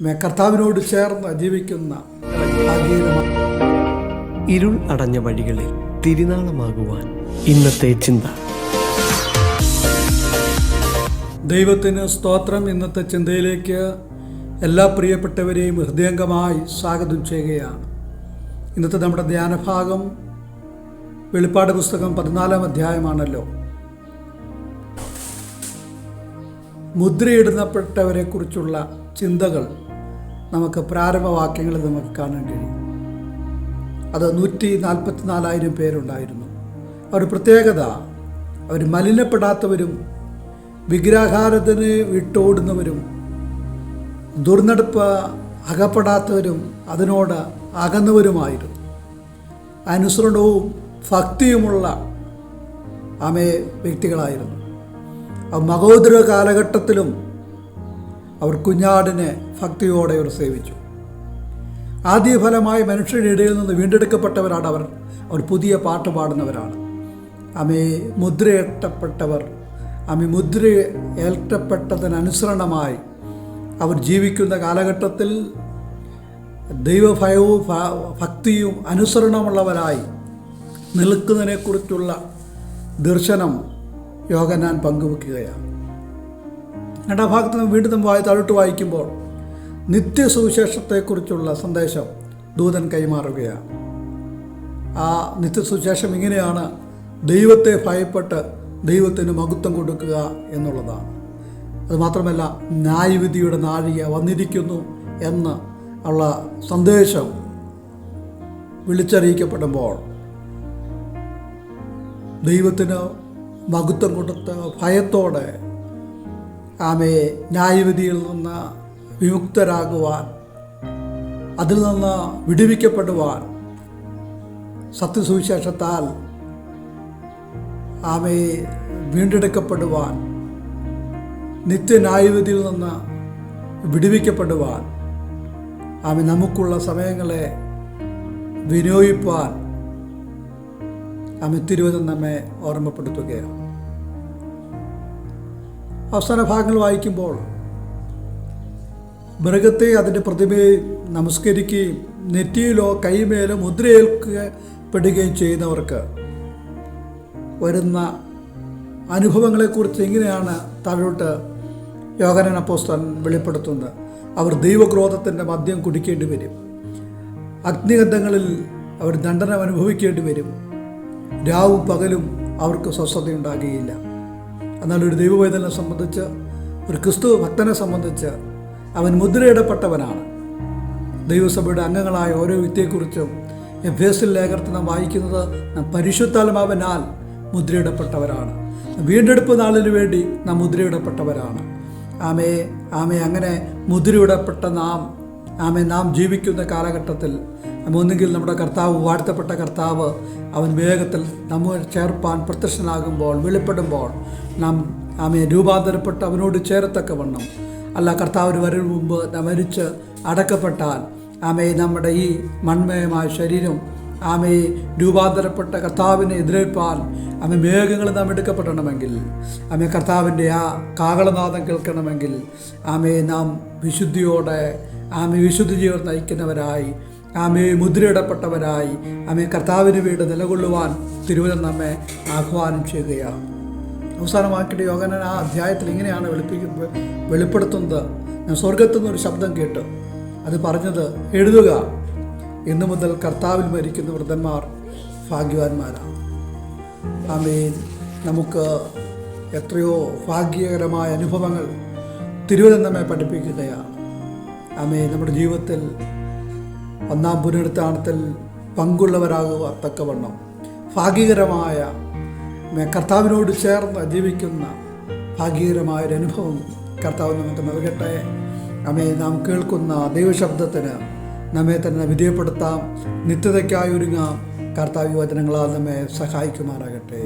കർത്താവിനോട് ചേർന്ന് ജീവിക്കുന്ന ഇരുൾ അടഞ്ഞ വഴികളിൽ തിരുനാളമാകുവാൻ ഇന്നത്തെ ചിന്ത. ദൈവത്തിന് സ്തോത്രം. ഇന്നത്തെ ചിന്തയിലേക്ക് എല്ലാ പ്രിയപ്പെട്ടവരെയും ഹൃദയംഗമായി സ്വാഗതം ചെയ്യുകയാണ്. ഇന്നത്തെ നമ്മുടെ ധ്യാനഭാഗം വെളിപ്പാട് പുസ്തകം 14-ാം അധ്യായമാണല്ലോ. മുദ്രയിടപ്പെട്ടവരെ കുറിച്ചുള്ള ചിന്തകൾ നമുക്ക് പ്രാരംഭവാക്യങ്ങളിൽ നമുക്ക് കാണാൻ കഴിയും. അത് 144,000 പേരുണ്ടായിരുന്നു. അവർ പ്രത്യേകത, അവർ മലിനപ്പെടാത്തവരും വിഗ്രഹാരാധന വിട്ടോടുന്നവരും ദുർനടപ്പ് അകപ്പെടാത്തവരും അതിനോട് അകന്നവരുമായിരുന്നു. അനുസരണവും ഭക്തിയുമുള്ള വ്യക്തികളായിരുന്നു. മഹോദര കാലഘട്ടത്തിലും അവർ കുഞ്ഞാടിനെ ഭക്തിയോടെ അവർ സേവിച്ചു. ആദ്യഫലമായി മനുഷ്യരുടെ ഇടയിൽ നിന്ന് വീണ്ടെടുക്കപ്പെട്ടവരാണ് അവർ. പുതിയ പാട്ട് പാടുന്നവരാണ്. മുദ്രയേറ്റപ്പെട്ടവർ. മുദ്രയേറ്റപ്പെട്ടതിനനുസരണമായി അവർ ജീവിക്കുന്ന കാലഘട്ടത്തിൽ ദൈവഭയവും ഭക്തിയും അനുസരണമുള്ളവരായി നിൽക്കുന്നതിനെക്കുറിച്ചുള്ള ദർശനം യോഹന്നാൻ പങ്കുവെക്കുകയാണ്. രണ്ടാം ഭാഗത്ത് നിന്ന് വീണ്ടും താഴോട്ട് വായിക്കുമ്പോൾ നിത്യസുവിശേഷത്തെക്കുറിച്ചുള്ള സന്ദേശം ദൂതൻ കൈമാറുകയാണ്. ആ നിത്യസുവിശേഷം ഇങ്ങനെയാണ്: ദൈവത്തെ ഭയപ്പെട്ട് ദൈവത്തിന് മഹത്വം കൊടുക്കുക എന്നുള്ളതാണ്. അതുമാത്രമല്ല, ന്യായവിധിയുടെ നാഴിക വന്നിരിക്കുന്നു എന്ന് ഉള്ള സന്ദേശം വിളിച്ചറിയിക്കപ്പെടുമ്പോൾ ദൈവത്തിന് മഹത്വം കൊടുത്ത് ഭയത്തോടെ ന്യായവിധിയിൽ നിന്ന് വിമുക്തരാകുവാൻ, അതിൽ നിന്ന് വിടുവിക്കപ്പെടുവാൻ, സത്യസുവിശേഷത്താൽ വീണ്ടെടുക്കപ്പെടുവാൻ, നിത്യന്യായവിധിയിൽ നിന്ന് വിടുവിക്കപ്പെടുവാൻ, നമുക്കുള്ള സമയങ്ങളെ വിനിയോഗിപ്പാൻ തിരുവചനം നമ്മെ ഓർമ്മപ്പെടുത്തുകയാണ്. അവസാന ഭാഗങ്ങൾ വായിക്കുമ്പോൾ മൃഗത്തെ അതിൻ്റെ പ്രതിമയെ നമസ്കരിക്കുകയും നെറ്റിയിലോ കൈമേലോ മുദ്രയേൽക്കപ്പെടുകയും ചെയ്യുന്നവർക്ക് വരുന്ന അനുഭവങ്ങളെക്കുറിച്ച് ഇങ്ങനെയാണ് താഴോട്ട് യോഹന്നാൻ അപ്പോസ്തലൻ വെളിപ്പെടുത്തുന്നത്. അവർ ദൈവക്രോധത്തിൻ്റെ മദ്യം കുടിക്കേണ്ടി വരും. അഗ്നിഗന്ധങ്ങളിൽ അവർ ദണ്ഡനം അനുഭവിക്കേണ്ടി വരും. രാവും പകലും അവർക്ക് സ്വസ്ഥതയുണ്ടാകുകയില്ല. എന്നാൽ ഒരു ദൈവവേദനെ സംബന്ധിച്ച്, ഒരു ക്രിസ്തു ഭക്തനെ സംബന്ധിച്ച് അവൻ മുദ്രയിടപ്പെട്ടവനാണ്. ദൈവസഭയുടെ അംഗങ്ങളായ ഓരോ വ്യക്തിയെക്കുറിച്ചും എഫേസ്യർ ലേഖനത്തിൽ നാം വായിക്കുന്നത് പരിശുദ്ധാത്മാവിനാൽ മുദ്രയിടപ്പെട്ടവരാണ്. വീണ്ടെടുപ്പ് നാളിന് വേണ്ടി നാം മുദ്രയിടപ്പെട്ടവരാണ്. അങ്ങനെ മുദ്രയിടപ്പെട്ട നാം ജീവിക്കുന്ന കാലഘട്ടത്തിൽ ഒന്നുകിൽ നമ്മുടെ കർത്താവ്, വാഴ്ത്തപ്പെട്ട കർത്താവ്, അവൻ വേഗത്തിൽ നമ്മെ ചേർപ്പാൻ പ്രത്യക്ഷനാകുമ്പോൾ, വെളിപ്പെടുമ്പോൾ നാം രൂപാന്തരപ്പെട്ട് അവനോട് ചേരത്തക്കവണ്ണം, അല്ല കർത്താവിന് വരവ് മുമ്പ് നാം മരിച്ച് അടക്കപ്പെട്ടാൽ നമ്മുടെ ഈ മൺമയമായ ശരീരം രൂപാന്തരപ്പെട്ട കർത്താവിനെ എതിരേൽപ്പാൻ മേഘങ്ങൾ നാം എടുക്കപ്പെടണമെങ്കിൽ, കർത്താവിൻ്റെ ആ കാഹളനാദം കേൾക്കണമെങ്കിൽ നാം വിശുദ്ധിയോടെ വിശുദ്ധ ജീവിതം നയിക്കുന്നവരായി, മുദ്രയിടപ്പെട്ടവരായി കർത്താവിന് വേണ്ടി നിലകൊള്ളുവാൻ തിരുവചനം നമ്മെ ആഹ്വാനം ചെയ്യുകയാണ്. അവസാനമാക്കിയിട്ട് യോഹന്നാൻ ആ അധ്യായത്തിൽ ഇങ്ങനെയാണ് വെളിപ്പെടുത്തുന്നത്: ഞാൻ സ്വർഗത്തു നിന്നൊരു ശബ്ദം കേട്ടു. അത് പറഞ്ഞത്, എഴുതുക, ഇന്നു മുതൽ കർത്താവിൽ മരിക്കുന്ന വൃദ്ധന്മാർ ഭാഗ്യവാന്മാരാണ്. നമുക്ക് എത്രയോ ഭാഗ്യകരമായ അനുഭവങ്ങൾ തിരുവചനം നമ്മെ പഠിപ്പിക്കുകയാണ്. നമ്മുടെ ജീവിതത്തിൽ ഒന്നാം പുനരുത്ഥാനത്തിൽ പങ്കുള്ളവരാകത്തക്കവണ്ണം ഭാഗ്യകരമായ, കർത്താവിനോട് ചേർന്ന് ജീവിക്കുന്ന ഭാഗ്യകരമായൊരു അനുഭവം കർത്താവ് നമുക്ക് നൽകട്ടെ. നാം കേൾക്കുന്ന ദൈവശബ്ദത്തിന് നമ്മെ തന്നെ വിധേയപ്പെടുത്താം. നിത്യതയ്ക്കായി ഒരുങ്ങാം. കർത്താവ് വചനങ്ങളാൽ നമ്മെ സഹായിക്കുമാറാകട്ടെ.